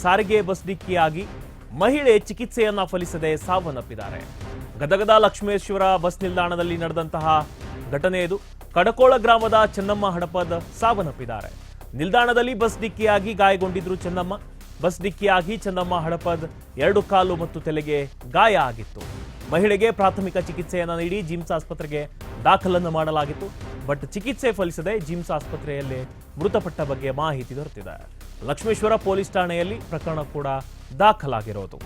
ಸಾರಿಗೆ ಬಸ್ ಡಿಕ್ಕಿಯಾಗಿ ಮಹಿಳೆ ಚಿಕಿತ್ಸೆಯನ್ನ ಫಲಿಸದೆ ಸಾವನ್ನಪ್ಪಿದ್ದಾರೆ. ಗದಗದ ಲಕ್ಷ್ಮೇಶ್ವರ ಬಸ್ ನಿಲ್ದಾಣದಲ್ಲಿ ನಡೆದಂತಹ ಘಟನೆ ಇದು. ಕಡಕೋಳ ಗ್ರಾಮದ ಚೆನ್ನಮ್ಮ ಹಡಪದ್ ಸಾವನ್ನಪ್ಪಿದ್ದಾರೆ. ನಿಲ್ದಾಣದಲ್ಲಿ ಬಸ್ ಡಿಕ್ಕಿಯಾಗಿ ಗಾಯಗೊಂಡಿದ್ರು ಚೆನ್ನಮ್ಮ. ಬಸ್ ಡಿಕ್ಕಿಯಾಗಿ ಚೆನ್ನಮ್ಮ ಹಡಪದ್ 2 ಕಾಲು ಮತ್ತು ತಲೆಗೆ ಗಾಯ ಆಗಿತ್ತು. ಮಹಿಳೆಗೆ ಪ್ರಾಥಮಿಕ ಚಿಕಿತ್ಸೆಯನ್ನು ನೀಡಿ ಜಿಮ್ಸ್ ಆಸ್ಪತ್ರೆಗೆ ದಾಖಲನ್ನು ಮಾಡಲಾಗಿತ್ತು. ಬಟ್ ಚಿಕಿತ್ಸೆ ಫಲಿಸದೆ ಜಿಮ್ಸ್ ಆಸ್ಪತ್ರೆಯಲ್ಲಿ ಮೃತಪಟ್ಟ ಬಗ್ಗೆ ಮಾಹಿತಿ ದೊರೆತಿದೆ. ಲಕ್ಷ್ಮೇಶ್ವರ ಪೊಲೀಸ್ ಠಾಣೆಯಲ್ಲಿ ಪ್ರಕರಣ ಕೂಡ ದಾಖಲಾಗಿರೋದು.